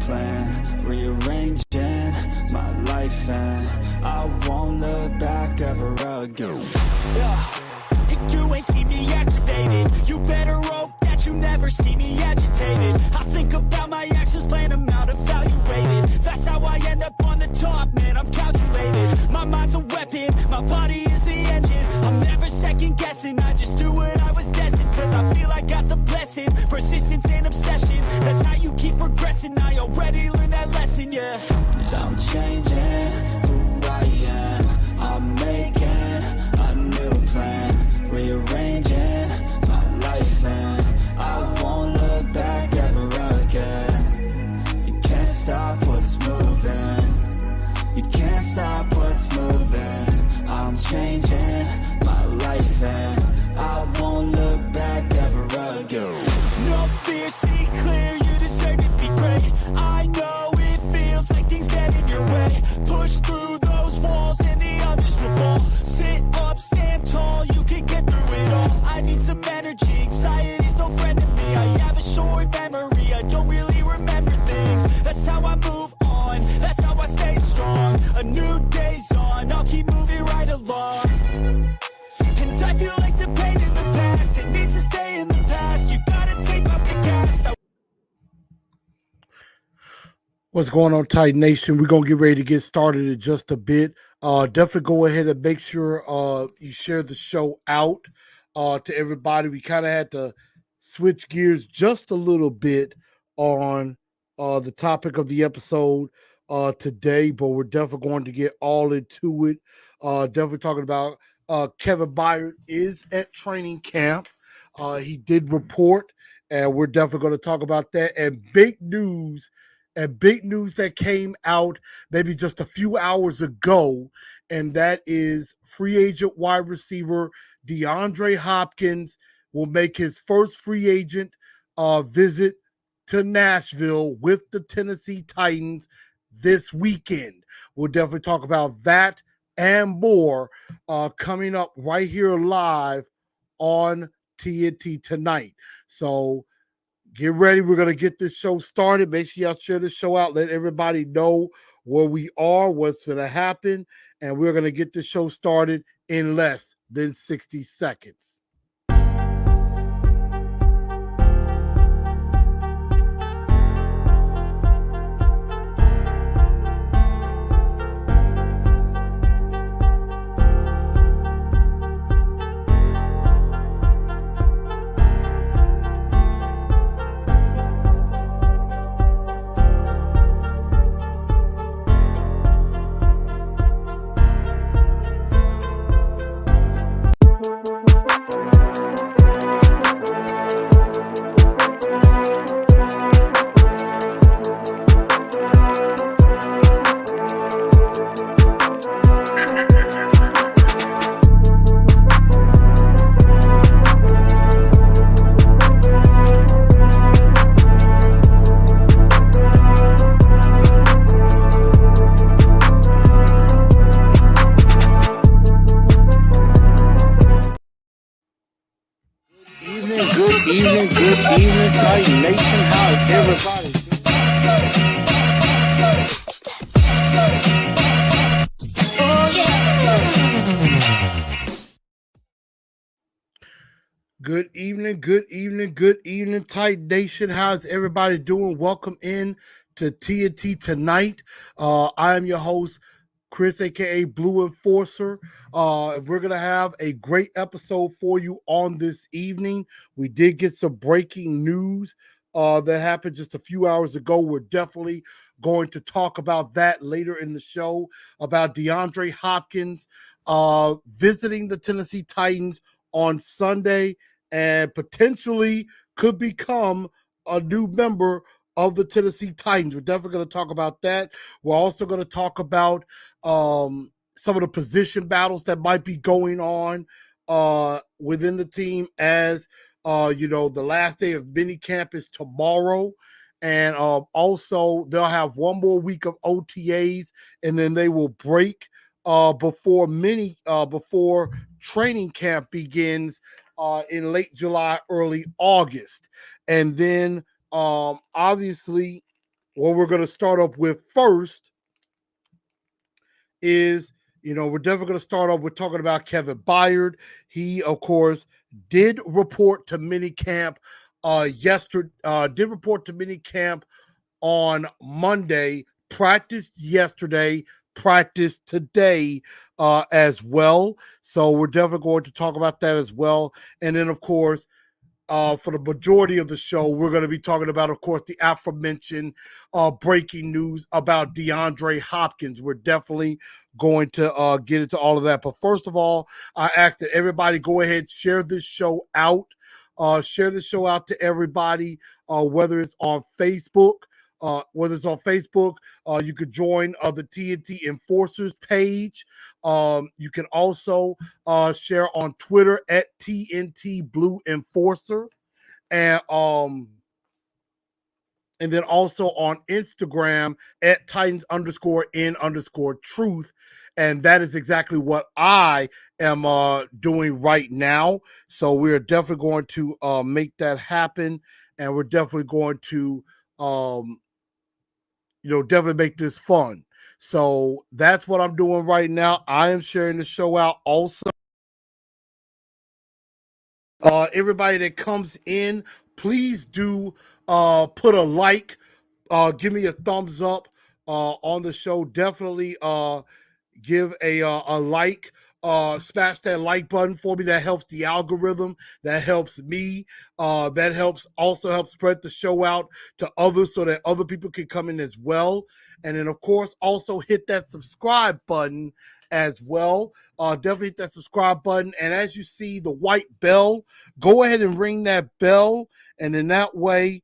plan, rearranging my life, and I won't look back ever again. You ain't see me activated. You better hope that you never see me agitated. I think about my actions, plan them out, evaluated. That's how I end up on the top, man, I'm calculated. My mind's a weapon, my body is the engine. I'm never second guessing, I just do what I was destined. Cause I feel I got the blessing, persistence and obsession. That's how you keep progressing, I already learned that lesson, yeah. I'm changing who I am, I'm making a new plan, rearranging my life, and I won't look back ever again. You can't stop what's moving, you can't stop what's moving. I'm changing my life, and I won't look back ever again. No fear, see clear, you deserve to be great. I know it feels like things get in your way. Push through those walls and the others will fall. Sit up, stand tall, you can get through it all. I need some energy, anxiety's no friend to me. I have a short memory, I don't really remember things. That's how I move on, that's how I stay strong. A new day's on, I'll keep moving right along. And I feel like the pain in the past, it needs to stay in the past. You gotta take off the cast. What's going on, Titan Nation? We're going to get ready to get started in just a bit. Definitely go ahead and make sure you share the show out to everybody. We kind of had to switch gears just a little bit on the topic of the episode today, but we're definitely going to get all into it. Definitely talking about Kevin Byard is at training camp. He did report, and we're definitely going to talk about that. And big news that came out maybe just a few hours ago, and that is free agent wide receiver Deandre Hopkins will make his first free agent visit to Nashville with the Tennessee Titans this weekend. We'll definitely talk about that and more coming up right here live on TNT tonight. So get ready. We're going to get this show started. Make sure y'all share this show out. Let everybody know where we are, what's going to happen. And we're going to get this show started in less than 60 seconds. Good evening, Titan Nation. How's everybody? Good evening, Titan Nation. How's everybody doing? Welcome in to TNT tonight. I am your host, Chris, aka Blue Enforcer. We're gonna have a great episode for you on this evening. We did get some breaking news that happened just a few hours ago. We're definitely going to talk about that later in the show, about DeAndre Hopkins visiting the Tennessee Titans on Sunday and potentially could become a new member of the Tennessee Titans. We're definitely going to talk about that. We're also going to talk about some of the position battles that might be going on within the team as, the last day of minicamp is tomorrow. And also they'll have one more week of OTAs, and then they will break before training camp begins in late July, early August. And then obviously what we're going to start up with first is, we're definitely going to start off with talking about Kevin Byard. He, of course, did report to minicamp yesterday. Did report to minicamp on Monday. Practiced yesterday. Practiced today as well. So we're definitely going to talk about that as well. And then, of course, for the majority of the show, we're going to be talking about, of course, the aforementioned breaking news about Deandre Hopkins. We're definitely going to get into all of that. But first of all, I ask that everybody go ahead, share this show out. Share the show out to everybody, whether it's on Facebook. You could join the TNT Enforcers page. You can also share on Twitter at TNT Blue Enforcer, and then also on Instagram at Titans_N_truth. And that is exactly what I am doing right now. So we're definitely going to make that happen, and we're definitely going to definitely make this fun. So that's what I'm doing right now. I am sharing the show out also. Everybody that comes in, please do put a like, give me a thumbs up on the show. Definitely give a like, smash that like button for me. That helps the algorithm. That helps me. That helps spread the show out to others so that other people can come in as well. And then, of course, also hit that subscribe button as well. Definitely hit that subscribe button. And as you see the white bell, go ahead and ring that bell. And in that way,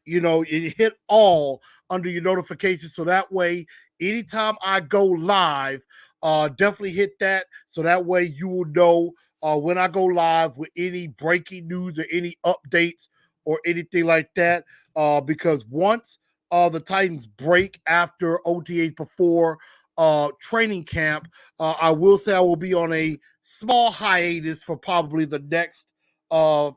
you hit all under your notifications. So that way, anytime I go live, definitely hit that. So that way you will know when I go live with any breaking news or any updates or anything like that. Because once the Titans break after OTAs before training camp, I will say I will be on a small hiatus for probably the next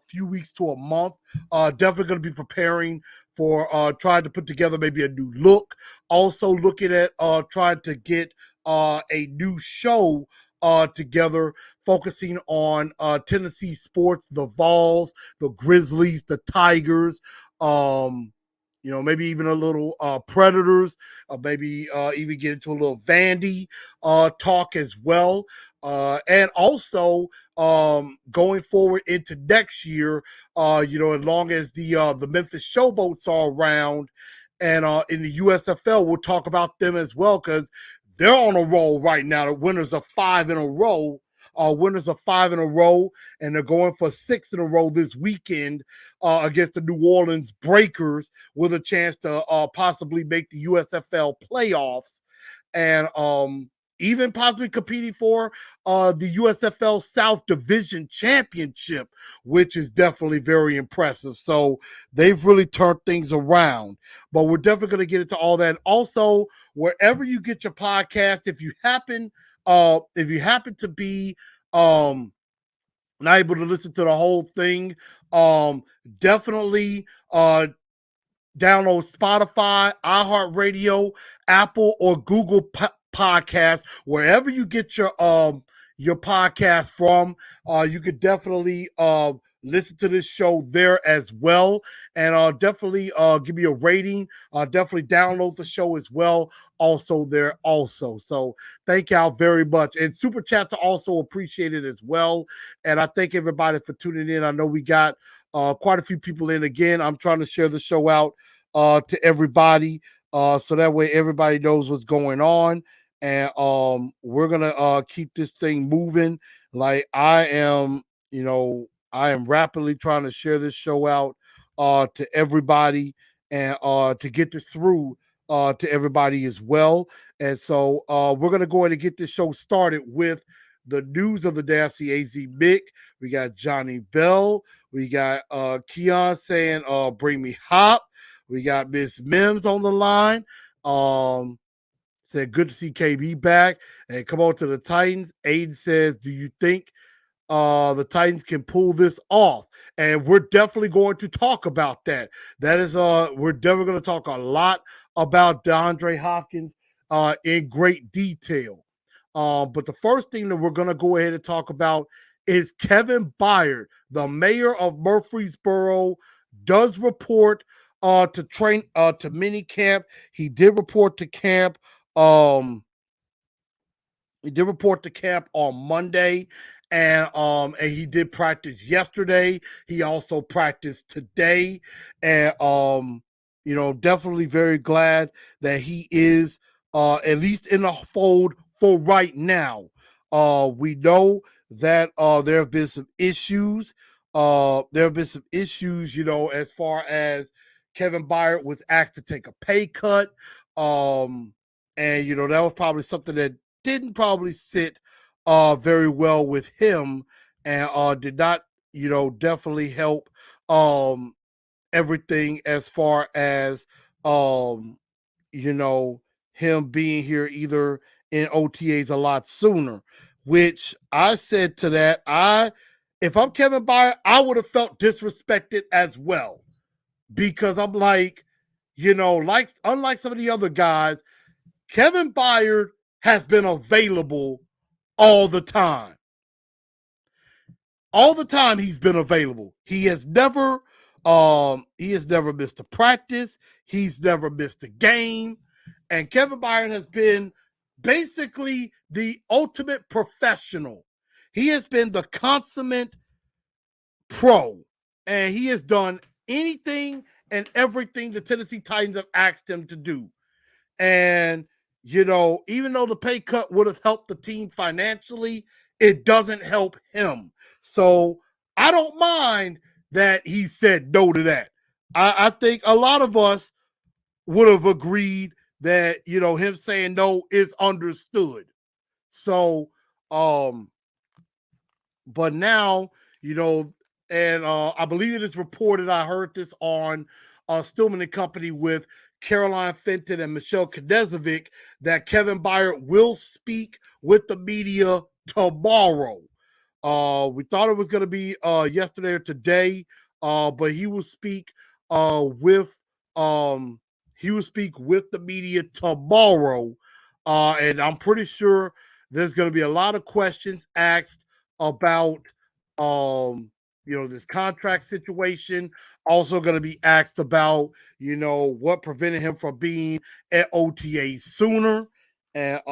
few weeks to a month. Definitely going to be preparing for trying to put together maybe a new look. Also looking at trying to get a new show together, focusing on Tennessee sports, the Vols, the Grizzlies, the Tigers, maybe even a little Predators, maybe even get into a little Vandy talk as well. And also going forward into next year, as long as the Memphis Showboats are around, and in the USFL, we'll talk about them as well because they're on a roll right now. The winners are 5 in a row. And they're going for 6 in a row this weekend against the New Orleans Breakers, with a chance to possibly make the USFL playoffs, and even possibly competing for the USFL South Division Championship, which is definitely very impressive. So they've really turned things around. But we're definitely going to get into all that. Also, wherever you get your podcast, if you happen to be not able to listen to the whole thing, definitely download Spotify, iHeartRadio, Apple, or Google Podcast, wherever you get your podcast from. You could definitely listen to this show there as well, and definitely give me a rating. Definitely download the show as well, also there also. So thank y'all very much, and super chats are also appreciated as well. And I thank everybody for tuning in. I know we got quite a few people in. Again, I'm trying to share the show out to everybody, so that way everybody knows what's going on. And we're gonna keep this thing moving. Like I am rapidly trying to share this show out to everybody, and to get this through to everybody as well. And so we're gonna go ahead and get this show started with the news of the day. I see AZ Mick. We got Johnny Bell. We got Keon saying bring me Hop. We got Miss Mims on the line. Said good to see KB back and come on to the Titans. Aiden says, do you think the Titans can pull this off. And we're definitely going to talk about that. That is, we're definitely going to talk a lot about Deandre Hopkins in great detail. But the first thing that we're going to go ahead and talk about is Kevin Byard, the mayor of Murfreesboro, does report to train to mini camp. He did report to camp. He did report to camp on Monday, and he did practice yesterday. He also practiced today, and definitely very glad that he is at least in the fold for right now. We know that there have been some issues. There have been some issues, as far as Kevin Byard was asked to take a pay cut. And that was probably something that didn't probably sit very well with him, and did not, definitely help everything as far as you know, him being here either in OTAs a lot sooner, which I said to that, if I'm Kevin Byard, I would have felt disrespected as well, because I'm like, like unlike some of the other guys, Kevin Byard has been available all the time. All the time he's been available. He has never missed a practice. He's never missed a game. And Kevin Byard has been basically the ultimate professional. He has been the consummate pro. And he has done anything and everything the Tennessee Titans have asked him to do. And, even though the pay cut would have helped the team financially, it doesn't help him. So I don't mind that he said no to that. I think a lot of us would have agreed that, him saying no is understood. So, but now, and I believe it is reported, I heard this on Stillman and Company with Caroline Fenton and Michelle Knezovic, that Kevin Byard will speak with the media tomorrow. We thought it was going to be yesterday or today, but he will speak with the media tomorrow, and I'm pretty sure there's going to be a lot of questions asked about this contract situation. Also going to be asked about what prevented him from being at OTA sooner, and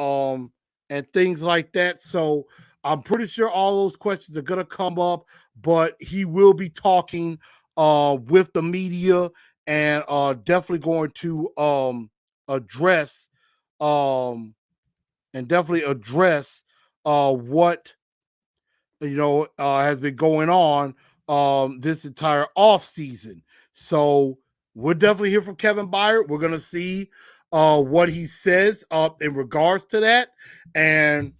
things like that. So I'm pretty sure all those questions are going to come up, but he will be talking with the media, and definitely going to address what has been going on this entire off season. So we'll definitely hear from Kevin Byard. We're gonna see what he says in regards to that, and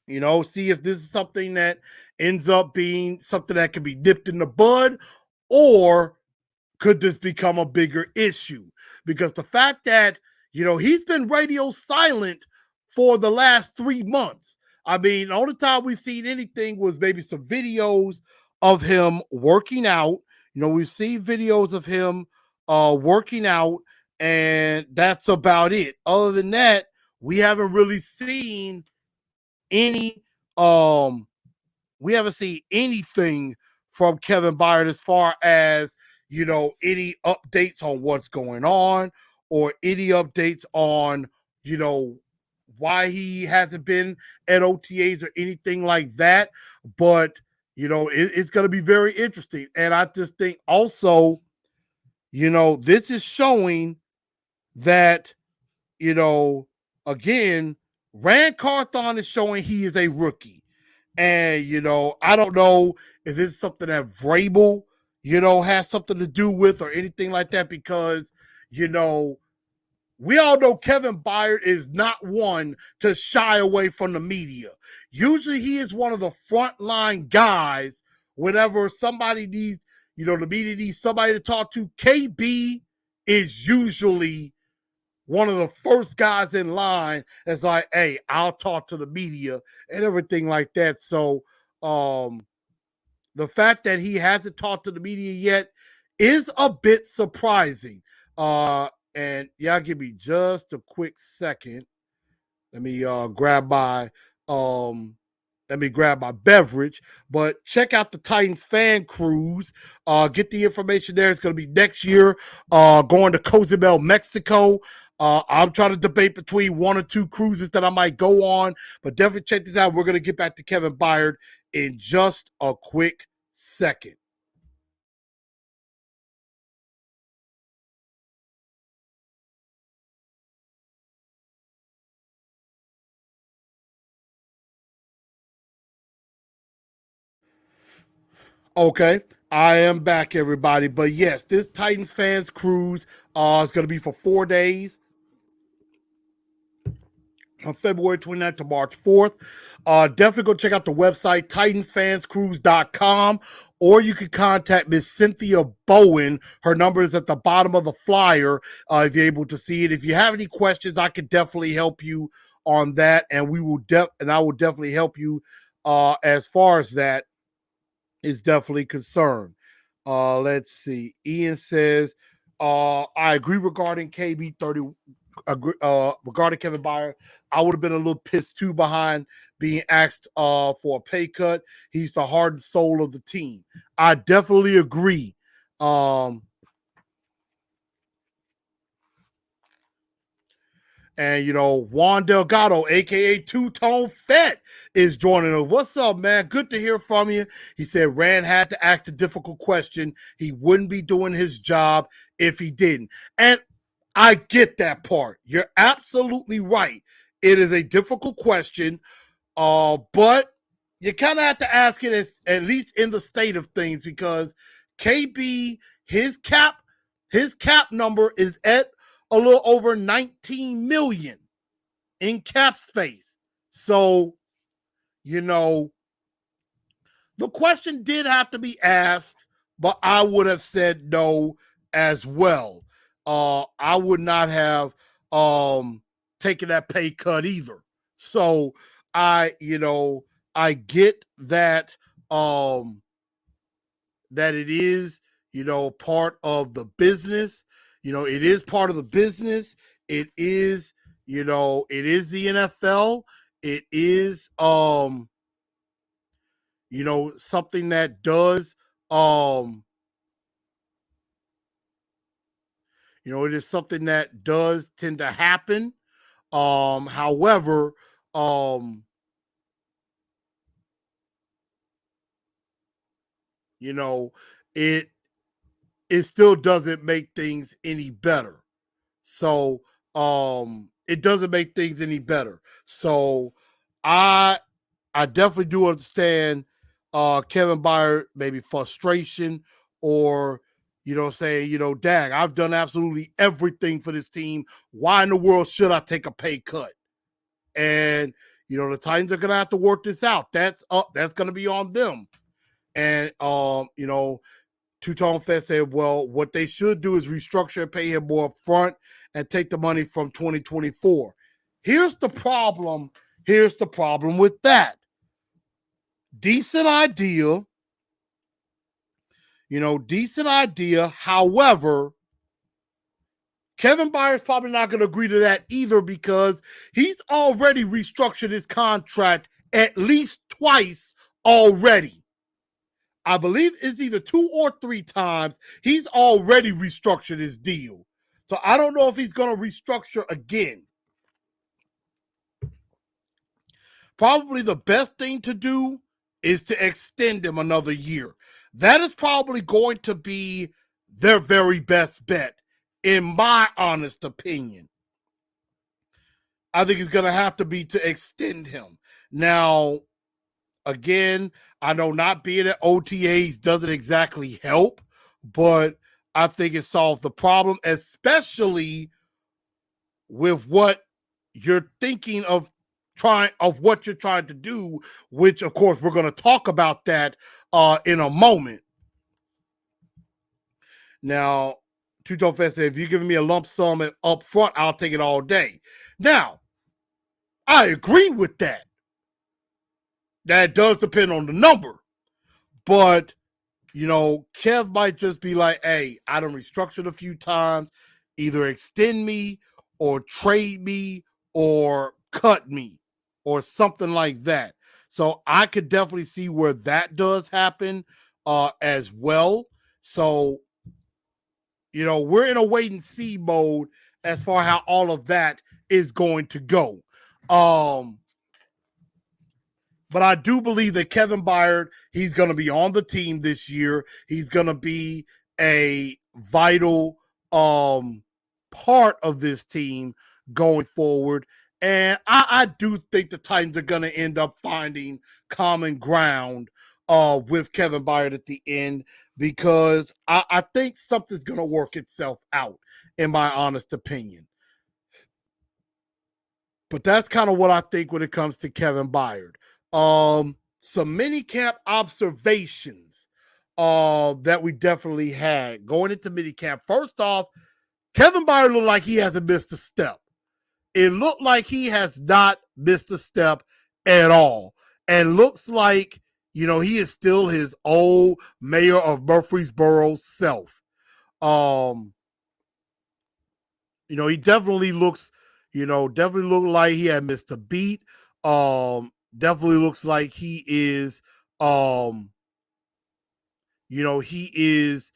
see if this is something that ends up being something that can be nipped in the bud, or could this become a bigger issue? Because the fact that, he's been radio silent for the last 3 months. I mean, the only time we've seen anything was maybe some videos of him working out. We've seen videos of him working out, and that's about it. Other than that, we haven't really seen any um we haven't seen anything from Kevin Byard as far as, any updates on what's going on, or any updates on, why he hasn't been at OTAs or anything like that. But, it's going to be very interesting. And I just think also, this is showing that, again, Rand Carthon is showing he is a rookie. And, I don't know if this is something that Vrabel, has something to do with or anything like that, because, we all know Kevin Byard is not one to shy away from the media. Usually he is one of the frontline guys whenever somebody needs, the media needs somebody to talk to. KB is usually one of the first guys in line that's like, hey, I'll talk to the media and everything like that. So The fact that he hasn't talked to the media yet is a bit surprising. And y'all give me just a quick second. Let me grab my beverage. But check out the Titans fan cruise. Get the information there. It's going to be next year. Going to Cozumel, Mexico. I'm trying to debate between one or two cruises that I might go on, but definitely check this out. We're going to get back to Kevin Byard in just a quick second. Okay, I am back, everybody. But yes, this Titans fans cruise is going to be for 4 days. On February 29th to March 4th. Definitely go check out the website, titansfanscruise.com, or you can contact Miss Cynthia Bowen. Her number is at the bottom of the flyer if you're able to see it. If you have any questions, I can definitely help you on that, and I will definitely help you as far as that is definitely concerned. Let's see. Ian says, I agree regarding KB30. Regarding Kevin Byard, I would have been a little pissed too behind being asked for a pay cut. He's the heart and soul of the team. I definitely agree. And, Juan Delgado, a.k.a. Two-Tone Fett, is joining us. What's up, man? Good to hear from you. He said Rand had to ask the difficult question. He wouldn't be doing his job if he didn't. And I get that part. You're absolutely right. It is a difficult question, but you kind of have to ask it at least in the state of things, because KB, his cap number is at a little over 19 million in cap space. So, the question did have to be asked, but I would have said no as well. I would not have taken that pay cut either. So I get that that it is, part of the business. It is part of the business. It is, it is the NFL. It is something that does it is something that does tend to happen. However, it still doesn't make things any better. So it doesn't make things any better. So I definitely do understand Kevin Byard maybe frustration, or saying, dag, I've done absolutely everything for this team. Why in the world should I take a pay cut? And the Titans are gonna have to work this out. That's gonna be on them. And Two-Tone Fest said, well, what they should do is restructure and pay him more up front and take the money from 2024. Here's the problem. Here's the problem with that. Decent idea. Decent idea. However, Kevin Byard's probably not going to agree to that either, because he's already restructured his contract at least twice already. I believe it's either 2 or 3 times he's already restructured his deal. So I don't know if he's going to restructure again. Probably the best thing to do is to extend him another year. That is probably going to be their very best bet, in my honest opinion. I think it's going to have to be to extend him. Now, again, I know not being at OTAs doesn't exactly help, but I think it solves the problem, especially with what you're thinking of what you're trying to do, which of course we're going to talk about that in a moment. Now, Two-Tone Fest said, if you're giving me a lump sum up front, I'll take it all day. Now, I agree with that. That does depend on the number. But, Kev might just be like, hey, I done restructured a few times. Either extend me or trade me or cut me or something like that. So I could definitely see where that does happen as well. So, we're in a wait and see mode as far as how all of that is going to go. But I do believe that Kevin Byard, he's going to be on the team this year. He's going to be a vital part of this team going forward. And I do think the Titans are going to end up finding common ground with Kevin Byard at the end, because I think something's going to work itself out, in my honest opinion. But that's kind of what I think when it comes to Kevin Byard. Some mini camp observations that we definitely had going into mini camp. First off, Kevin Byard looked like he hasn't missed a step. It looked like he has not missed a step at all, and looks like he is still his old mayor of Murfreesboro self. He definitely looks, definitely looked like he had missed a beat. Definitely looks like he is, he is,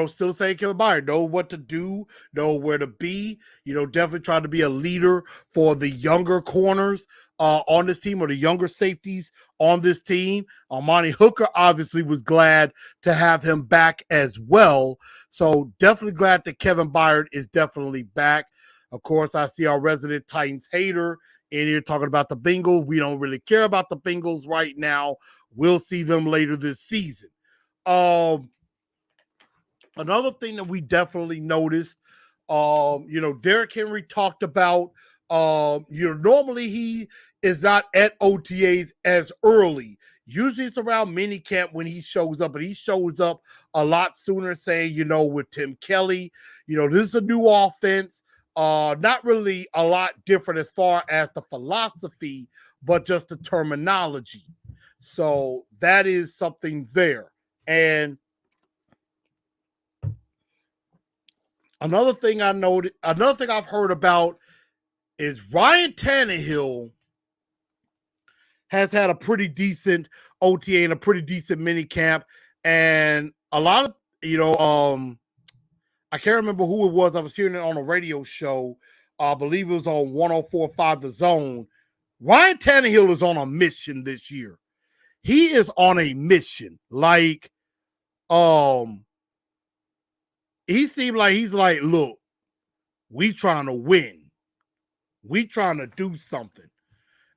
still saying Kevin Byard, know what to do, know where to be, definitely trying to be a leader for the younger corners on this team, or the younger safeties on this team. Amani Hooker obviously was glad to have him back as well. So definitely glad that Kevin Byard is definitely back. Of course, I see our resident Titans hater in here talking about the Bengals. We don't really care about the Bengals right now. We'll see them later this season. Another thing that we definitely noticed, Derrick Henry talked about, normally he is not at OTAs as early. Usually it's around minicamp when he shows up, but he shows up a lot sooner, saying, with Tim Kelly, this is a new offense. Not really a lot different as far as the philosophy, but just the terminology. So that is something there. And another thing I've heard about is Ryan Tannehill has had a pretty decent OTA and a pretty decent mini camp. And a lot of, I can't remember who it was. I was hearing it on a radio show. I believe it was on 104.5 The Zone. Ryan Tannehill is on a mission this year. He is on a mission. Like, he seemed like he's like, look, we trying to win. We trying to do something.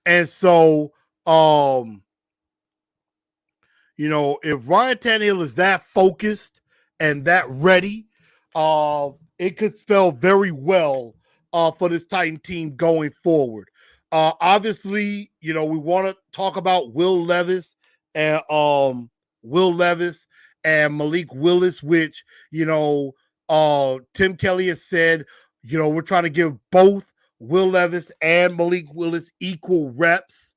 And so, if Ryan Tannehill is that focused and that ready, it could spell very well for this Titan team going forward. Obviously, we want to talk about Will Levis and Malik Willis, which, Tim Kelly has said, we're trying to give both Will Levis and Malik Willis equal reps,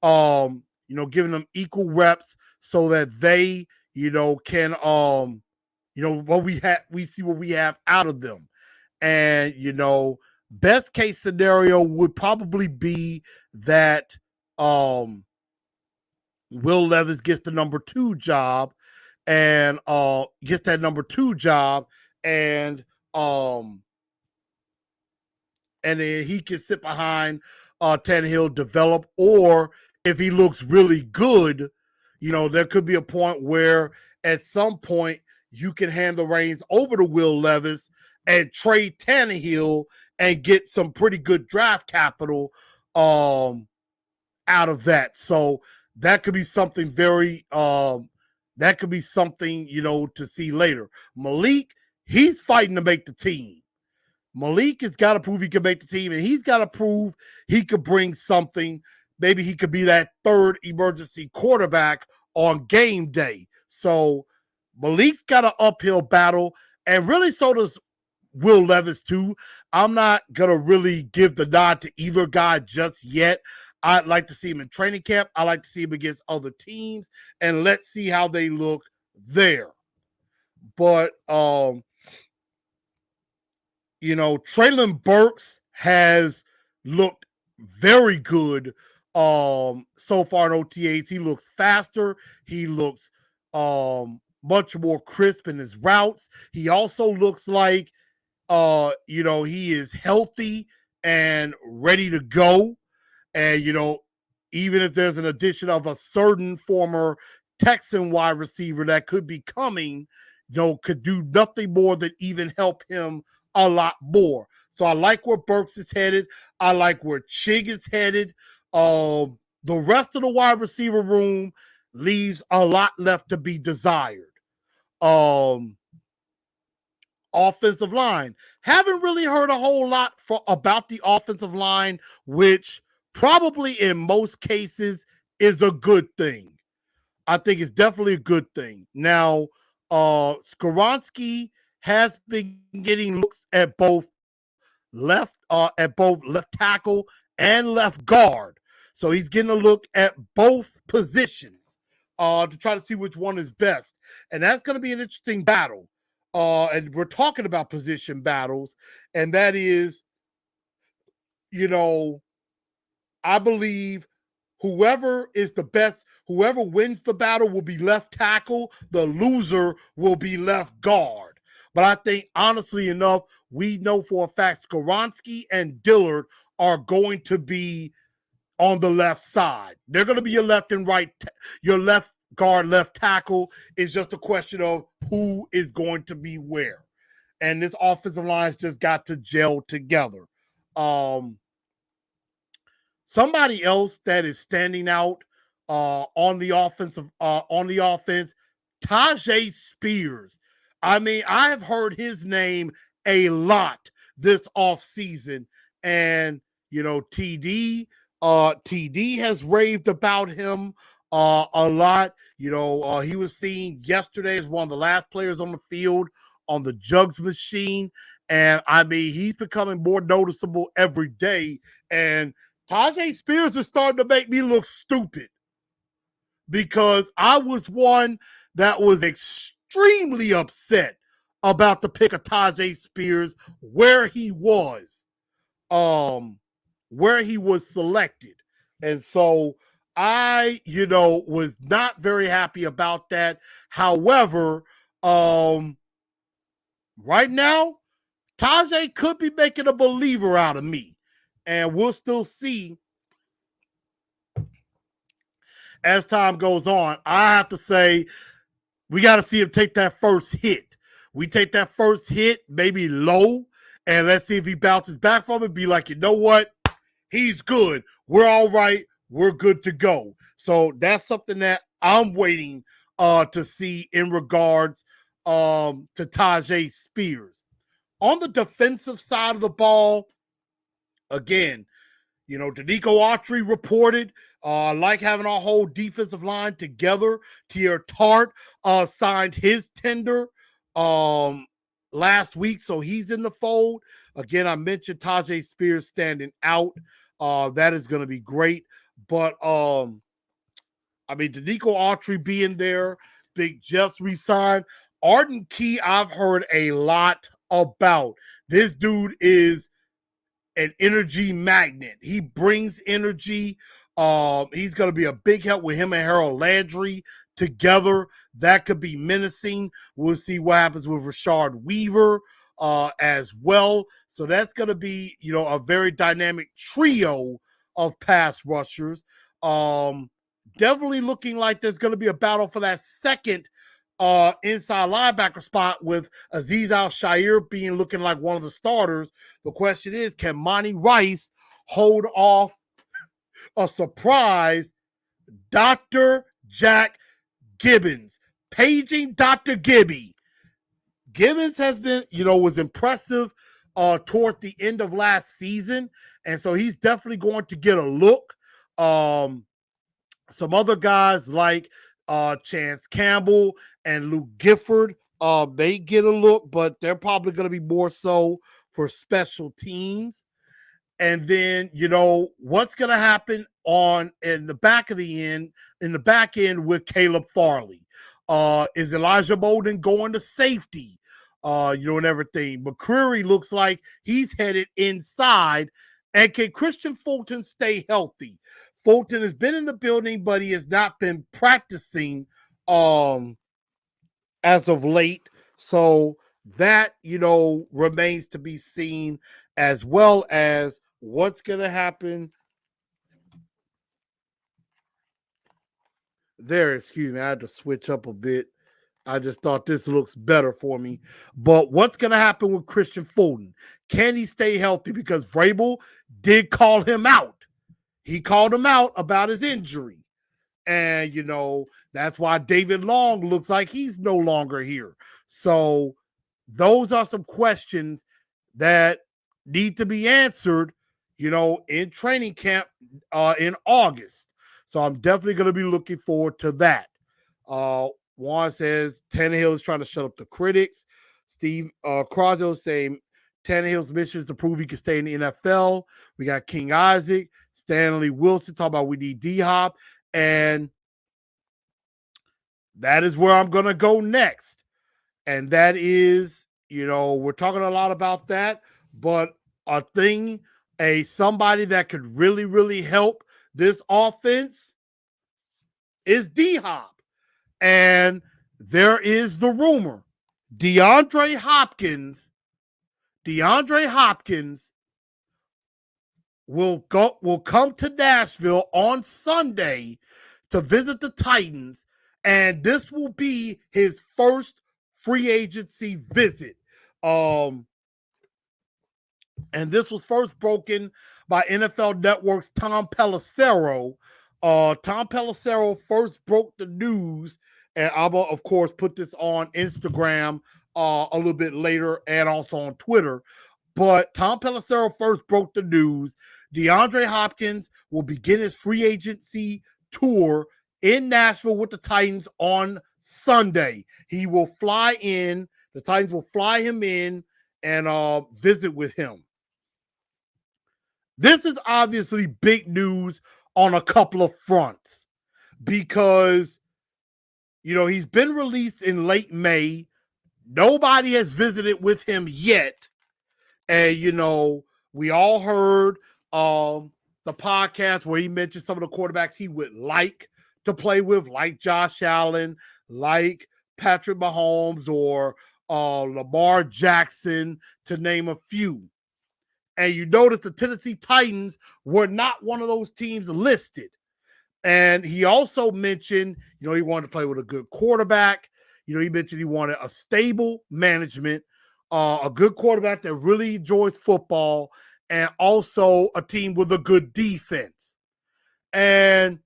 giving them equal reps so that they, can, what we see what we have out of them. And, best case scenario would probably be that Will Levis gets the number 2 job and gets that number 2 job, and then he can sit behind Tannehill, develop, or if he looks really good, there could be a point where at some point you can hand the reins over to Will Levis and trade Tannehill and get some pretty good draft capital out of that. So that could be something very to see later. Malik, he's fighting to make the team. Malik has got to prove he can make the team, and he's got to prove he could bring something. Maybe he could be that third emergency quarterback on game day. So Malik's got an uphill battle, and really so does Will Levis too. I'm not gonna really give the nod to either guy just yet. I'd like to see him in training camp. I like to see him against other teams, and let's see how they look there. But Traylon Burks has looked very good so far in OTAs. He looks faster. He looks much more crisp in his routes. He also looks like he is healthy and ready to go. And even if there's an addition of a certain former Texan wide receiver that could be coming, could do nothing more than even help him a lot more. So I like where Burks is headed. I like where Chig is headed. The rest of the wide receiver room leaves a lot left to be desired. Offensive line. Haven't really heard a whole lot about the offensive line, which probably in most cases is a good thing. I think it's definitely a good thing. Now, Skoronski has been getting looks at both left tackle and left guard. So he's getting a look at both positions to try to see which one is best. And that's going to be an interesting battle. And we're talking about position battles, and that is, I believe whoever is the best, whoever wins the battle will be left tackle. The loser will be left guard. But I think, honestly enough, we know for a fact Skoronski and Dillard are going to be on the left side. They're going to be your left and right, your left guard, left tackle. It's just a question of who is going to be where. And this offensive line's just got to gel together. Somebody else that is standing out on the offense, Tajay Spears. I mean, I have heard his name a lot this offseason. And, TD has raved about him a lot. He was seen yesterday as one of the last players on the field on the jugs machine. And, I mean, he's becoming more noticeable every day. And Tajay Spears is starting to make me look stupid because I was one that was extremely upset about the pick of Tajay Spears where he was selected. And so I, was not very happy about that. However, right now, Tajay could be making a believer out of me. And we'll still see as time goes on. I have to say, we got to see him take that first hit. We take that first hit, maybe low, and let's see if he bounces back from it. Be like, you know what? He's good. We're all right. We're good to go. So that's something that I'm waiting to see in regards to Tajay Spears. On the defensive side of the ball, again, Danico Autry reported, like having our whole defensive line together. Tier Tart signed his tender last week, so he's in the fold. Again, I mentioned Tajay Spears standing out. That is going to be great. But, Danico Autry being there, Big Jeff's re-signed. Arden Key, I've heard a lot about. This dude is an energy magnet. He brings energy. He's going to be a big help with him and Harold Landry together. That could be menacing. We'll see what happens with Rashard Weaver as well. So that's going to be, a very dynamic trio of pass rushers. Definitely looking like there's going to be a battle for that second inside linebacker spot with Azeez Al-Shaair looking like one of the starters. The question is, can Monty Rice hold off a surprise Dr. Jack Gibbons? Paging Dr. Gibby. Gibbons has been, was impressive towards the end of last season, and so he's definitely going to get a look. Some other guys like Chance Campbell and Luke Gifford They get a look, but they're probably going to be more so for special teams. And then, what's going to happen in the back end with Caleb Farley? Is Elijah Molden going to safety? And everything. McCreary looks like he's headed inside. And can Christian Fulton stay healthy? Fulton has been in the building, but he has not been practicing as of late. So that, remains to be seen, as well as what's going to happen there. Excuse me, I had to switch up a bit. I just thought this looks better for me. But what's going to happen with Christian Fulton? Can he stay healthy? Because Vrabel did call him out. He called him out about his injury. And, that's why David Long looks like he's no longer here. So those are some questions that need to be answered, in training camp in August. So I'm definitely going to be looking forward to that. Juan says Tannehill is trying to shut up the critics. Steve Croswell saying Tannehill's mission is to prove he can stay in the NFL. We got King Isaac, Stanley Wilson talking about we need D-Hop. And that is where I'm going to go next. And that is, we're talking a lot about that, but somebody that could really, really help this offense is D-Hop. And there is the rumor, DeAndre Hopkins will come to Nashville on Sunday to visit the Titans, and this will be his first free agency visit. And this was first broken by NFL Network's Tom Pelissero. Tom Pelissero first broke the news, and I will, of course, put this on Instagram a little bit later and also on Twitter. But Tom Pelissero first broke the news. DeAndre Hopkins will begin his free agency tour in Nashville with the Titans on Sunday. He will fly in. The Titans will fly him in and visit with him. This is obviously big news on a couple of fronts because, he's been released in late May. Nobody has visited with him yet. And, we all heard the podcast where he mentioned some of the quarterbacks he would like to play with, like Josh Allen, like Patrick Mahomes, or Lamar Jackson, to name a few. And you notice the Tennessee Titans were not one of those teams listed. And he also mentioned, he wanted to play with a good quarterback. He mentioned he wanted a stable management, a good quarterback that really enjoys football, and also a team with a good defense. And,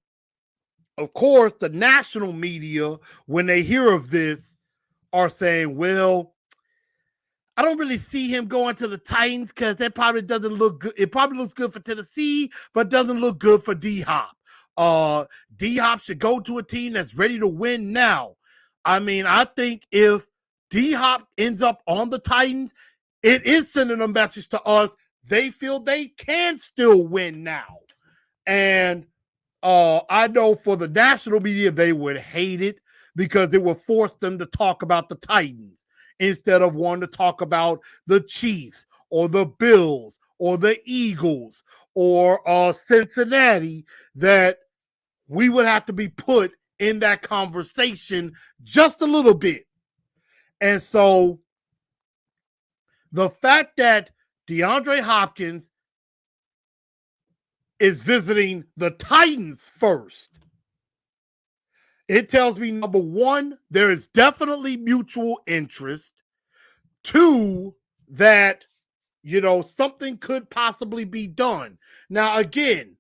of course, the national media, when they hear of this, are saying, well, I don't really see him going to the Titans because that probably doesn't look good. It probably looks good for Tennessee, but doesn't look good for D-Hop. D-Hop should go to a team that's ready to win now. I mean, I think if D-Hop ends up on the Titans, it is sending a message to us. They feel they can still win now. And I know for the national media, they would hate it because it would force them to talk about the Titans instead of wanting to talk about the Chiefs or the Bills or the Eagles or Cincinnati, that we would have to be put in that conversation just a little bit. And so the fact that DeAndre Hopkins is visiting the Titans first, it tells me, number one, there is definitely mutual interest. Two, that, something could possibly be done. Now, again,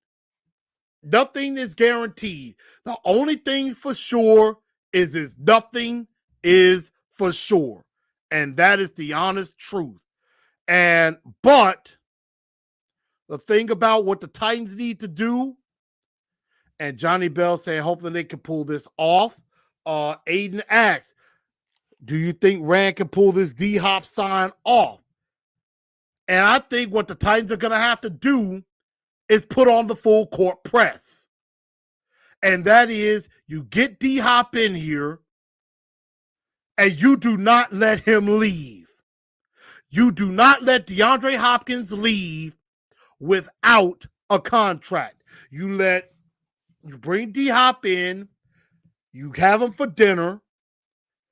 nothing is guaranteed. The only thing for sure is nothing is for sure. And that is the honest truth. But the thing about what the Titans need to do, and Johnny Bell saying, hopefully they can pull this off. Aiden asks, Do you think Rand can pull this D-Hop sign off? And I think what the Titans are going to have to do is put on the full court press. And that is, you get D-Hop in here and you do not let him leave. You do not let DeAndre Hopkins leave without a contract. You bring D-Hop in, you have him for dinner,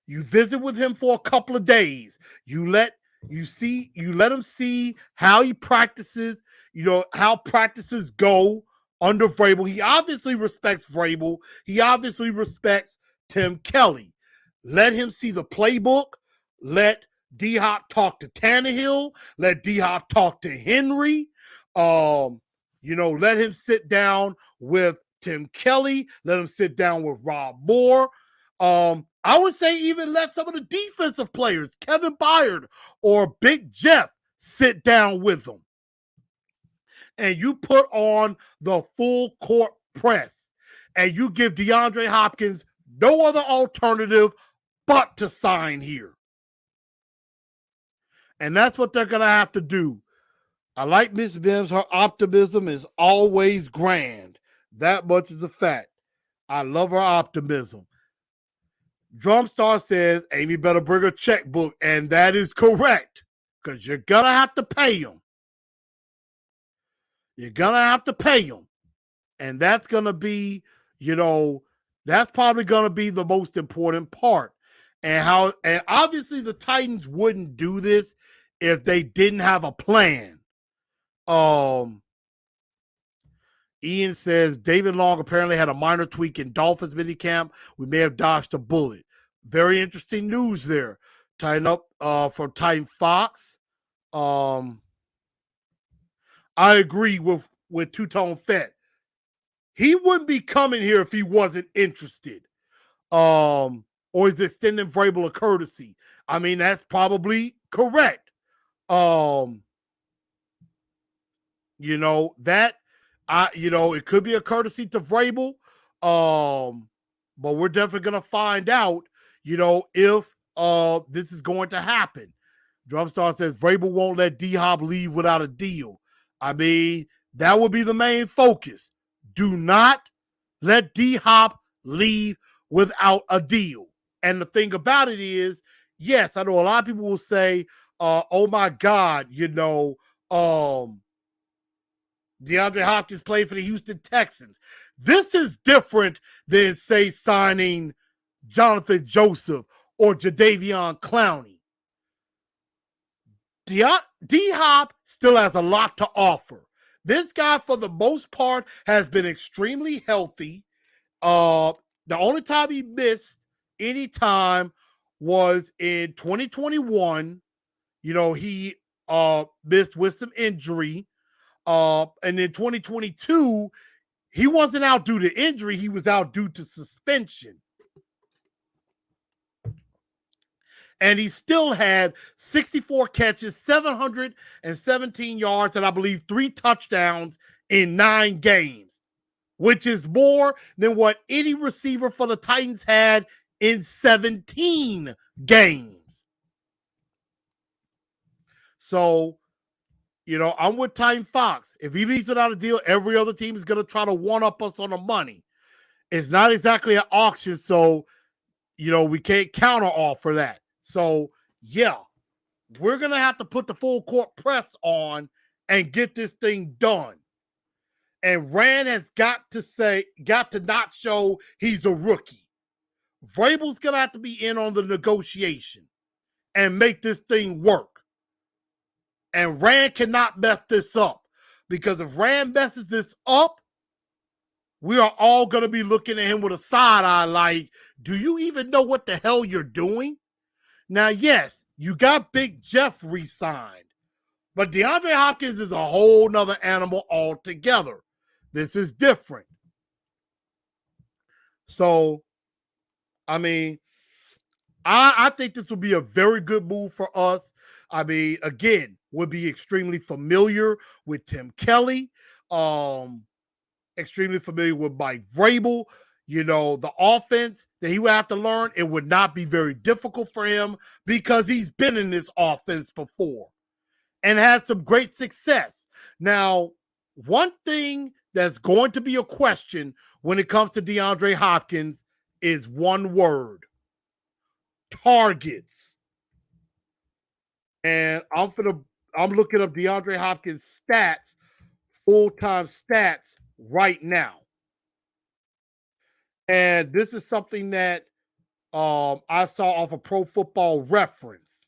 you visit with him for a couple of days. You let him see how he practices, how practices go under Vrabel. He obviously respects Vrabel. He obviously respects Tim Kelly. Let him see the playbook. Let D-Hop talk to Tannehill. Let D-Hop talk to Henry. Let him sit down with Tim Kelly. Let him sit down with Rob Moore. I would say even let some of the defensive players, Kevin Byard or Big Jeff, sit down with them. And you put on the full court press. And you give DeAndre Hopkins no other alternative but to sign here. And that's what they're going to have to do. I like Miss Bims. Her optimism is always grand. That much is a fact. I love her optimism. Drumstar says Amy better bring a checkbook, and that is correct because you're going to have to pay him. You're going to have to pay him. And that's going to be, that's probably going to be the most important part. And obviously the Titans wouldn't do this if they didn't have a plan. Ian says David Long apparently had a minor tweak in Dolphins minicamp. We may have dodged a bullet. Very interesting news there. Tighten up from Titan Fox. I agree with Two-Tone Fett. He wouldn't be coming here if he wasn't interested. Or is extending Vrabel a courtesy. I mean, that's probably correct. It could be a courtesy to Vrabel. But we're definitely going to find out, if this is going to happen. Drumstar says Vrabel won't let D-Hop leave without a deal. I mean, that would be the main focus. Do not let D-Hop leave without a deal. And the thing about it is, yes, I know a lot of people will say, oh my God, DeAndre Hopkins played for the Houston Texans. This is different than, say, signing Jonathan Joseph or Jadeveon Clowney. D-Hop still has a lot to offer. This guy, for the most part, has been extremely healthy. The only time he missed any time was in 2021. He missed with some injury. And in 2022, he wasn't out due to injury. He was out due to suspension. And he still had 64 catches, 717 yards, and I believe 3 touchdowns in 9 games, which is more than what any receiver for the Titans had in 17 games. So, I'm with Titan Fox. If he leaves without a deal, every other team is going to try to one-up us on the money. It's not exactly an auction, so, we can't counter offer that. So, yeah, we're going to have to put the full court press on and get this thing done. And Rand has got to not show he's a rookie. Vrabel's going to have to be in on the negotiation and make this thing work. And Rand cannot mess this up, because if Rand messes this up, we are all going to be looking at him with a side eye like, do you even know what the hell you're doing? Now, yes, you got Big Jeff re-signed, but DeAndre Hopkins is a whole nother animal altogether. This is different. So, I mean, I think this will be a very good move for us. I mean, again, we'll be extremely familiar with Tim Kelly, extremely familiar with Mike Vrabel. The offense that he would have to learn, it would not be very difficult for him because he's been in this offense before and had some great success. Now, one thing that's going to be a question when it comes to DeAndre Hopkins is one word: targets. And I'm looking up DeAndre Hopkins stats, full-time stats right now. And this is something that I saw off a Pro Football Reference.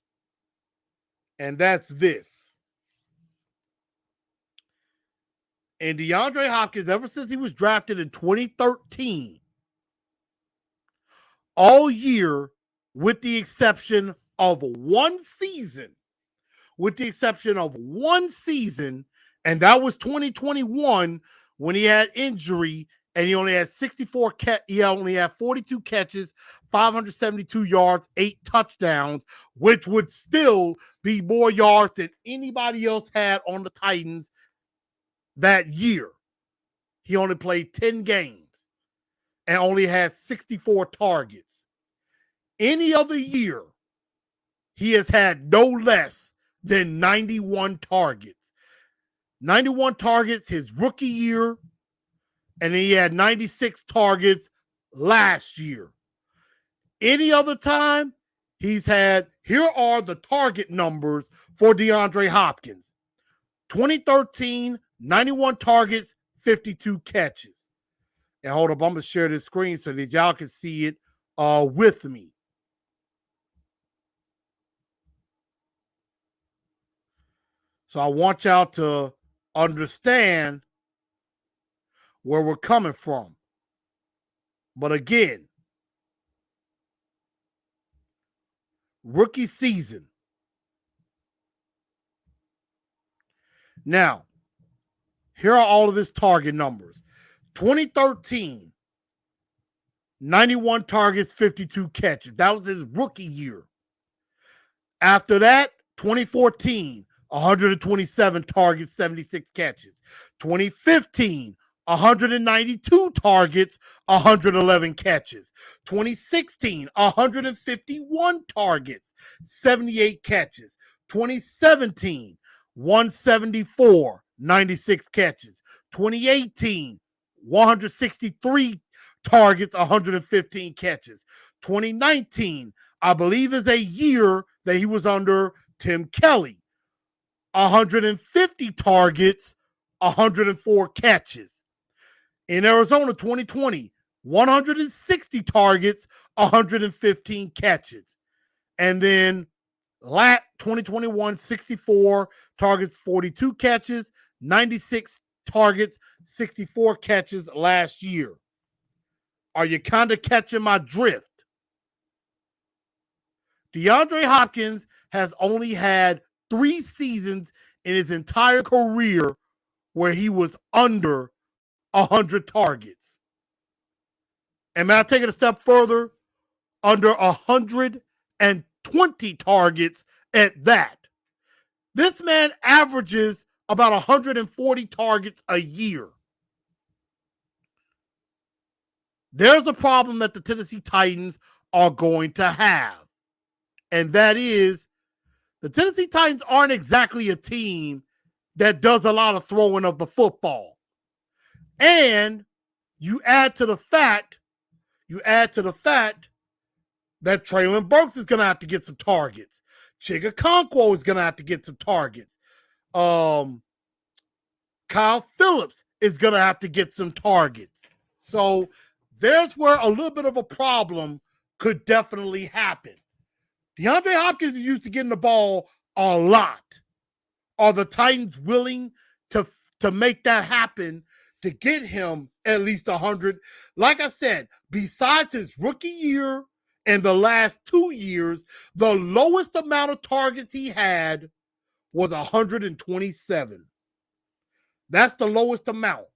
And that's this. And DeAndre Hopkins, ever since he was drafted in 2013, all year, with the exception of one season, and that was 2021 when he had injury and he only had 42 catches, 572 yards, 8 touchdowns, which would still be more yards than anybody else had on the Titans that year. He only played 10 games and only had 64 targets. Any other year, he has had no less than 91 targets. 91 targets his rookie year, and he had 96 targets last year. Any other time, he's had, here are the target numbers for DeAndre Hopkins. 2013, 91 targets, 52 catches. And hold up, I'm going to share this screen so that y'all can see it with me. So I want y'all to understand where we're coming from. But again, rookie season. Now, here are all of his target numbers. 2013, 91 targets, 52 catches. That was his rookie year. After that, 2014, 127 targets, 76 catches. 2015, 192 targets, 111 catches. 2016, 151 targets, 78 catches. 2017, 174, 96 catches. 2018, 163 targets, 115 catches. 2019, I believe, is a year that he was under Tim Kelly. 150 targets, 104 catches. In Arizona, 2020, 160 targets, 115 catches. And then 2021, 64 targets, 42 catches, 96 targets, 64 catches last year. Are you kind of catching my drift? DeAndre Hopkins has only had 3 seasons in his entire career where he was under 100 targets. And may I take it a step further? Under 120 targets at that. This man averages about 140 targets a year. There's a problem that the Tennessee Titans are going to have. And that is, the Tennessee Titans aren't exactly a team that does a lot of throwing of the football. And you add to the fact that Traylon Burks is going to have to get some targets. Chigakonkwo is going to have to get some targets. Kyle Phillips is going to have to get some targets. So there's where a little bit of a problem could definitely happen. DeAndre Hopkins is used to getting the ball a lot. Are the Titans willing to make that happen, to get him at least 100? Like I said, besides his rookie year and the last 2 years, the lowest amount of targets he had was 127. That's the lowest amount.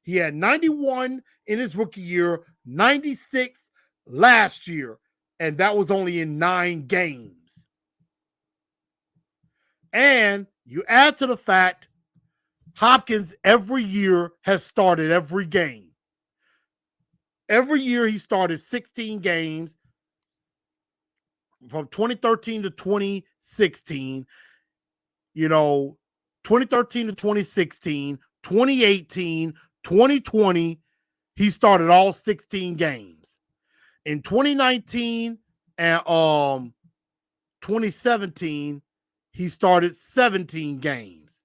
He had 91 in his rookie year, 96 last year, and that was only in 9 games. And you add to the fact, Hopkins every year has started every game. Every year he started 16 games from 2013 to 2016. 2013 to 2016, 2018, 2020, he started all 16 games. In 2019 and 2017, he started 17 games.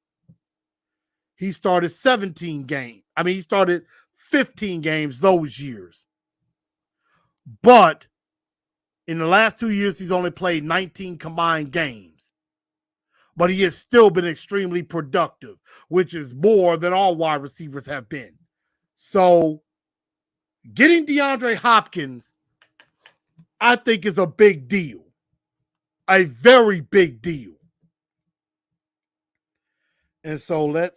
He started 17 games. He started 15 games those years. But in the last 2 years, he's only played 19 combined games. But he has still been extremely productive, which is more than all wide receivers have been. So getting DeAndre Hopkins, I think, is a big deal. A very big deal. And so we're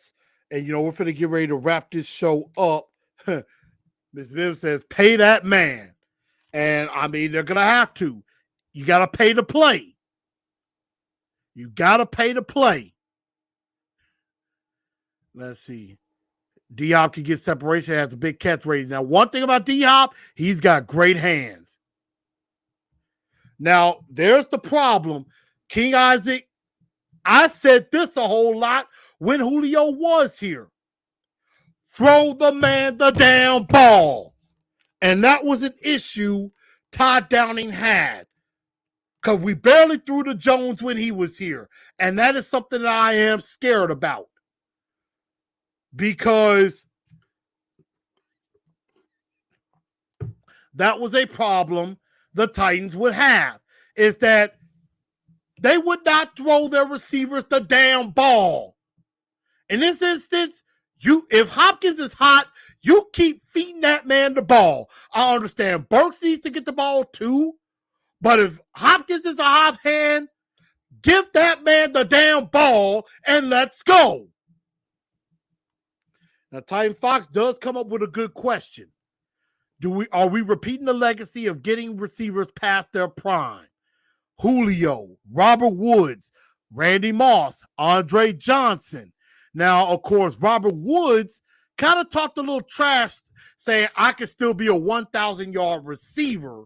going to get ready to wrap this show up. Ms. Viv says, pay that man. And they're going to have to. You got to pay to play. You got to pay to play. Let's see. D-Hop can get separation, has a big catch rating. Now, one thing about D-Hop, he's got great hands. Now, there's the problem. King Isaac, I said this a whole lot when Julio was here. Throw the man the damn ball. And that was an issue Todd Downing had. Because we barely threw to Jones when he was here. And that is something that I am scared about. Because that was a problem the Titans would have, is that they would not throw their receivers the damn ball. In this instance, if Hopkins is hot, you keep feeding that man the ball. I understand Burks needs to get the ball too, but if Hopkins is a hot hand, give that man the damn ball and let's go. Now, Titan Fox does come up with a good question. Are we repeating the legacy of getting receivers past their prime? Julio, Robert Woods, Randy Moss, Andre Johnson. Now, of course, Robert Woods kind of talked a little trash saying I could still be a 1,000-yard receiver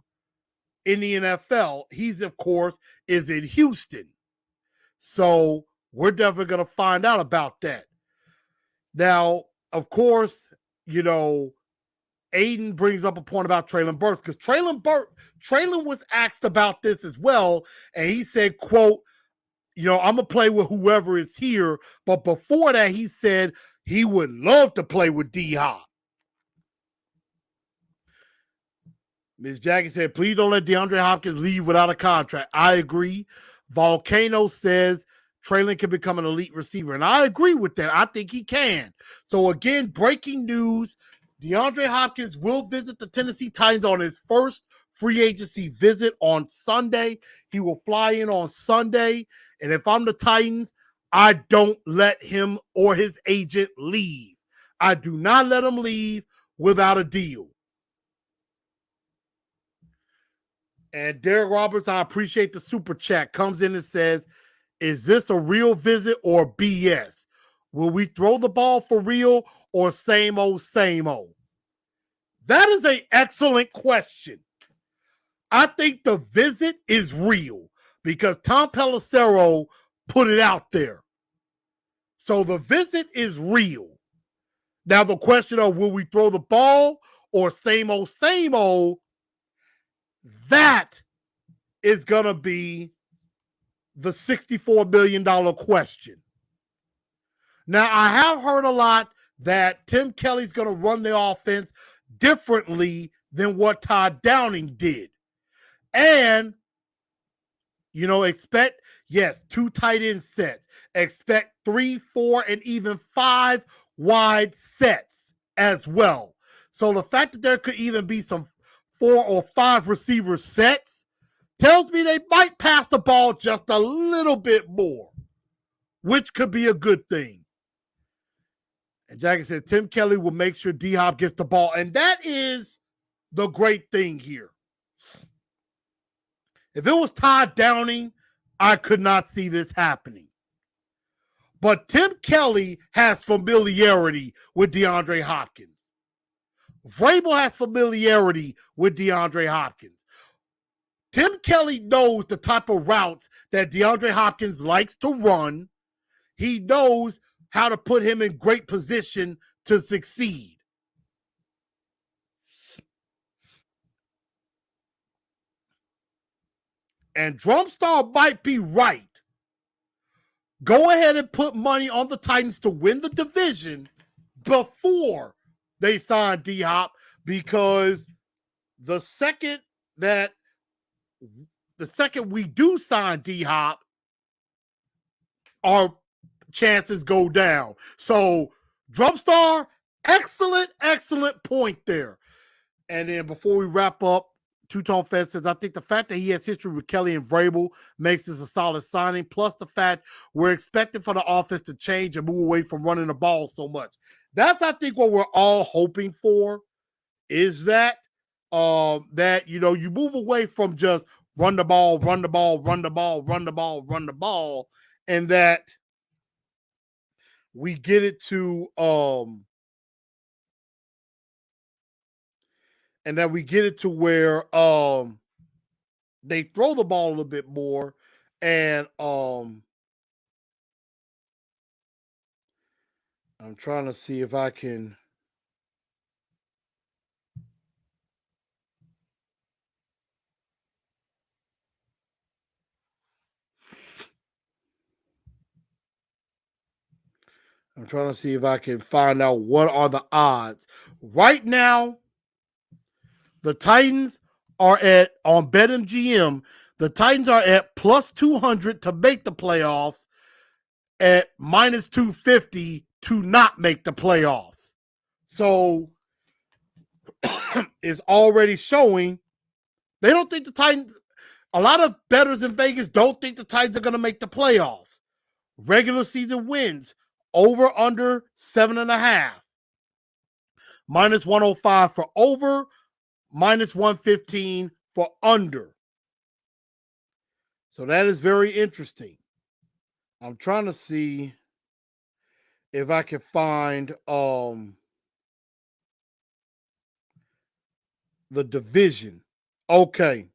in the NFL. He's, of course, is in Houston. So we're definitely going to find out about that. Now, of course, Aiden brings up a point about Treylon Burks, because Treylon was asked about this as well, and he said, quote, I'm going to play with whoever is here. But before that, he said he would love to play with D-Hop. Ms. Jackie said, please don't let DeAndre Hopkins leave without a contract. I agree. Volcano says Treylon can become an elite receiver. And I agree with that. I think he can. So again, breaking news, DeAndre Hopkins will visit the Tennessee Titans on his first free agency visit on Sunday. He will fly in on Sunday. And if I'm the Titans, I don't let him or his agent leave. I do not let him leave without a deal. And Derek Roberts, I appreciate the super chat, comes in and says, is this a real visit or BS? Will we throw the ball for real or same old, same old? That is an excellent question. I think the visit is real because Tom Pelissero put it out there. So the visit is real. Now the question of will we throw the ball or same old, that is going to be the $64 million question. Now, I have heard a lot that Tim Kelly's going to run the offense differently than what Todd Downing did. And, expect, yes, 2 tight end sets. Expect 3, 4, and even 5 wide sets as well. So the fact that there could even be some 4 or 5 receiver sets tells me they might pass the ball just a little bit more, which could be a good thing. And Jackie said, Tim Kelly will make sure D-Hop gets the ball. And that is the great thing here. If it was Todd Downing, I could not see this happening. But Tim Kelly has familiarity with DeAndre Hopkins. Vrabel has familiarity with DeAndre Hopkins. Tim Kelly knows the type of routes that DeAndre Hopkins likes to run. He knows how to put him in great position to succeed. And Drumstar might be right. Go ahead and put money on the Titans to win the division before they sign D-Hop, because the second we do sign D-Hop, our chances go down. So, Drumstar, excellent point there. And then before we wrap up, Two-Tone Fed says, I think the fact that he has history with Kelly and Vrabel makes this a solid signing, plus the fact we're expecting for the offense to change and move away from running the ball so much. That's, I think, what we're all hoping for, is that you move away from just run the ball, and that we get it to where they throw the ball a little bit more, and I'm trying to see if I can. I'm trying to see if I can find out what are the odds. Right now, the Titans are on BetMGM, the Titans are at plus 200 to make the playoffs, at minus 250 to not make the playoffs. So it's already showing they don't think the Titans, a lot of bettors in Vegas don't think the Titans are going to make the playoffs. Regular season wins, over under 7.5. Minus 105 for over, minus 115 for under. So that is very interesting. I'm trying to see if I can find the division. Okay.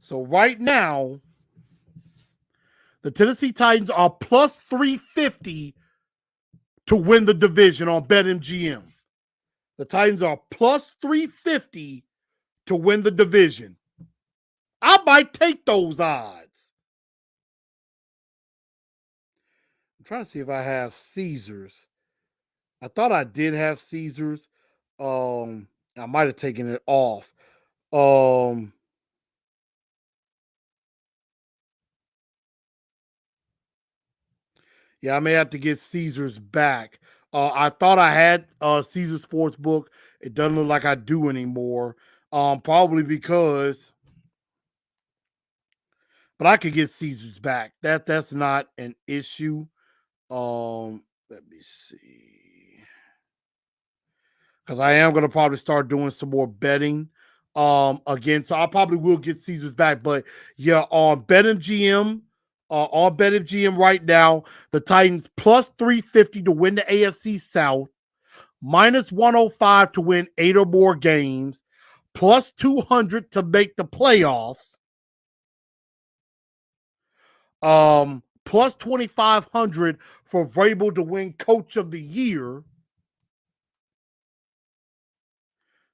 So right now, the Tennessee Titans are plus 350 to win the division on BetMGM. The Titans are plus 350 to win the division. I might take those odds. I'm trying to see if I have Caesars. I thought I did have Caesars. I might have taken it off. Yeah, I may have to get Caesars back. I thought I had Caesar Sportsbook. It doesn't look like I do anymore. Probably because, but I could get Caesars back. That's not an issue. Let me see, because I am going to probably start doing some more betting again. So I probably will get Caesars back. But yeah, on BetMGM, right now, the Titans plus 350 to win the AFC South, minus 105 to win 8 or more games, plus 200 to make the playoffs, plus 2,500 for Vrabel to win Coach of the Year.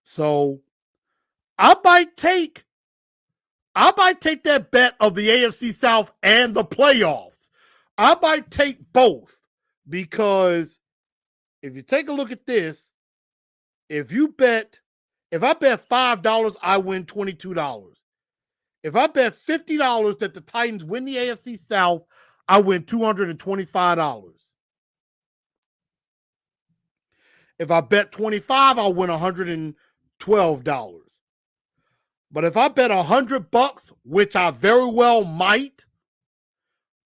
So I might take that bet of the AFC South and the playoffs. I might take both, because if you take a look at this, if I bet $5, I win $22. If I bet $50 that the Titans win the AFC South, I win $225. If I bet 25, I'll win $112. But if I bet $100, which I very well might,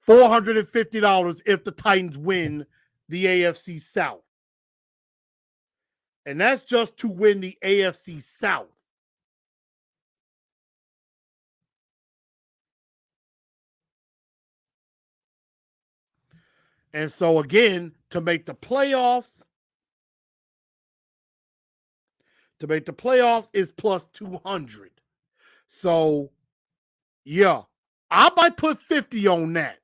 $450 if the Titans win the AFC South. And that's just to win the AFC South. And so again, to make the playoffs is plus 200. So yeah, I might put 50 on that.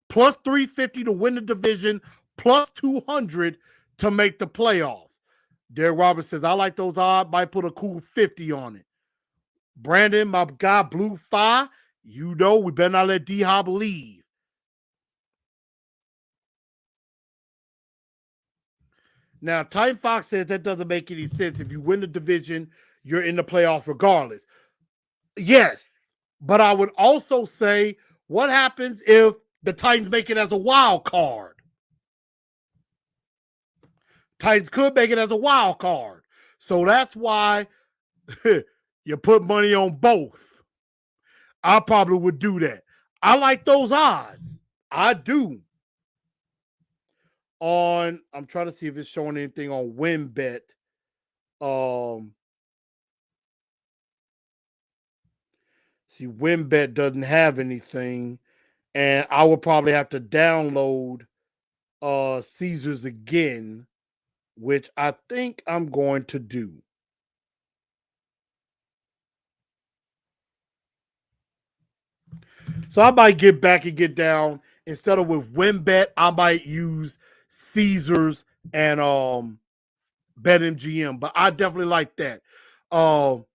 Plus 350 to win the division, plus 200 to make the playoffs. Derek Roberts says, I like those odds, might put a cool 50 on it. Brandon, my guy, Blue Fi, you know we better not let D-Hop leave. Now, Titan Fox says that doesn't make any sense. If you win the division, you're in the playoffs regardless. Yes, but I would also say, what happens if the Titans make it as a wild card? Titans could make it as a wild card. So that's why you put money on both. I probably would do that. I like those odds. I do. I'm trying to see if it's showing anything on WinBet. See, WinBet doesn't have anything, and I would probably have to download Caesars again, which I think I'm going to do. So I might get back and get down. Instead of with WinBet, I might use Caesars and BetMGM. But I definitely like that. Now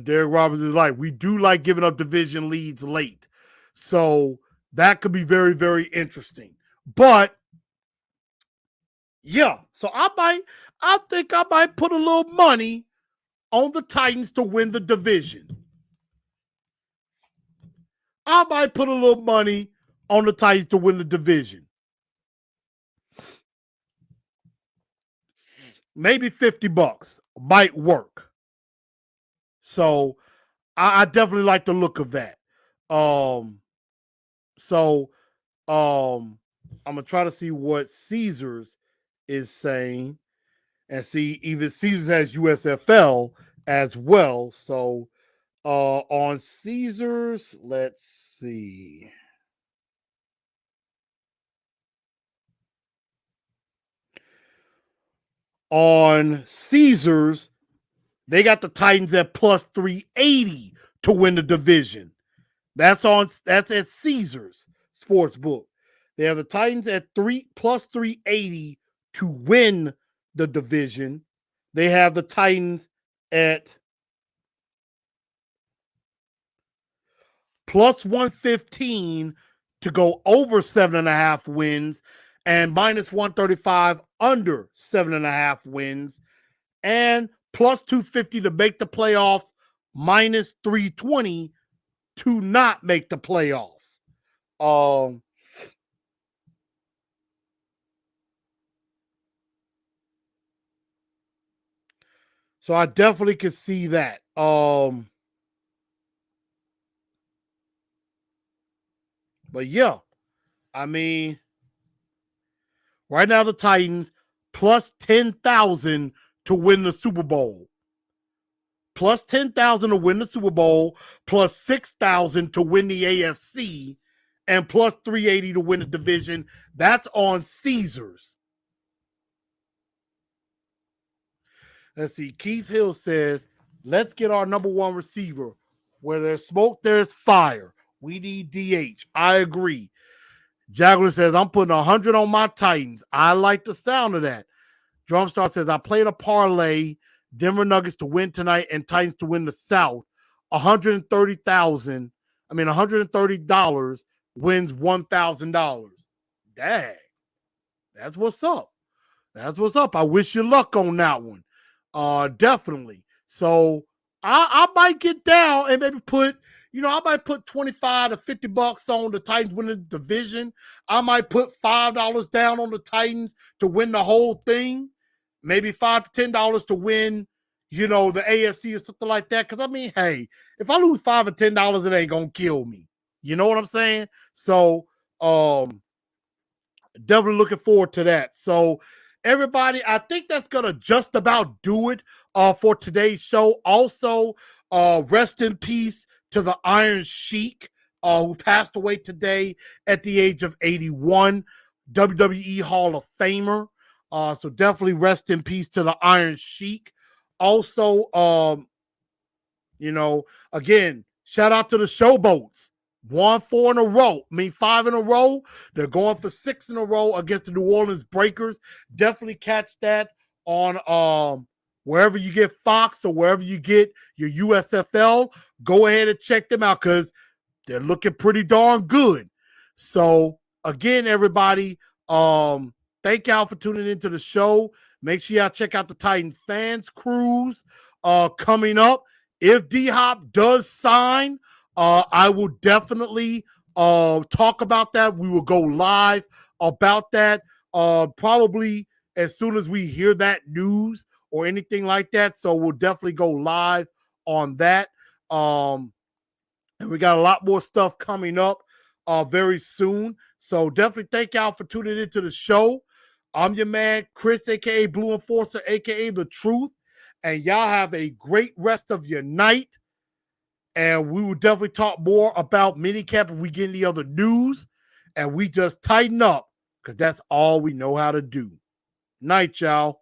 Derek Roberts is like, we do like giving up division leads late. So that could be very, very interesting. But yeah, so I think I might put a little money on the Titans to win the division. I might put a little money on the Titans to win the division. Maybe $50 might work. So I definitely like the look of that. I'm gonna try to see what Caesars is saying, and see even Caesars has USFL as well. So on Caesars, let's see. On Caesars, they got the Titans at plus 380 to win the division. That's at Caesars Sportsbook. They have the Titans at plus 380 to win the division. They have the Titans at plus 115 to go over 7.5 wins, and minus 135 under 7.5 wins, and plus 250 to make the playoffs, minus 320 to not make the playoffs. So I definitely could see that. But yeah, I mean, right now the Titans plus 10,000 to win the Super Bowl. Plus 10,000 to win the Super Bowl, plus 6,000 to win the AFC, and plus 380 to win the division. That's on Caesars. Let's see. Keith Hill says, let's get our number one receiver. Where there's smoke, there's fire. We need DH. I agree. Jaguar says, I'm putting 100 on my Titans. I like the sound of that. Drumstar says, I played a parlay, Denver Nuggets to win tonight and Titans to win the South. $130 wins $1,000. Dang. That's what's up. That's what's up. I wish you luck on that one. Definitely. So I might get down and maybe I might put 25 to $50 on the Titans winning the division. I might put $5 down on the Titans to win the whole thing. Maybe $5 to $10 to win, the AFC or something like that. Because I mean, hey, if I lose $5 or $10, it ain't gonna kill me. You know what I'm saying? So, definitely looking forward to that. So, everybody, I think that's gonna just about do it for today's show. Also, rest in peace to the Iron Sheik. who passed away today at the age of 81, WWE Hall of Famer. So definitely rest in peace to the Iron Sheik. Also, again, shout out to the Showboats. Won 4 in a row. 5 in a row. They're going for 6 in a row against the New Orleans Breakers. Definitely catch that on wherever you get Fox or wherever you get your USFL. Go ahead and check them out because they're looking pretty darn good. So again, everybody, thank y'all for tuning into the show. Make sure y'all check out the Titans fans cruise coming up. If D-Hop does sign, I will definitely talk about that. We will go live about that probably as soon as we hear that news or anything like that. So we'll definitely go live on that. And we got a lot more stuff coming up very soon. So definitely thank y'all for tuning into the show. I'm your man, Chris, a.k.a. Blue Enforcer, a.k.a. The Truth. And y'all have a great rest of your night. And we will definitely talk more about minicamp if we get any other news. And we just tighten up because that's all we know how to do. Night, y'all.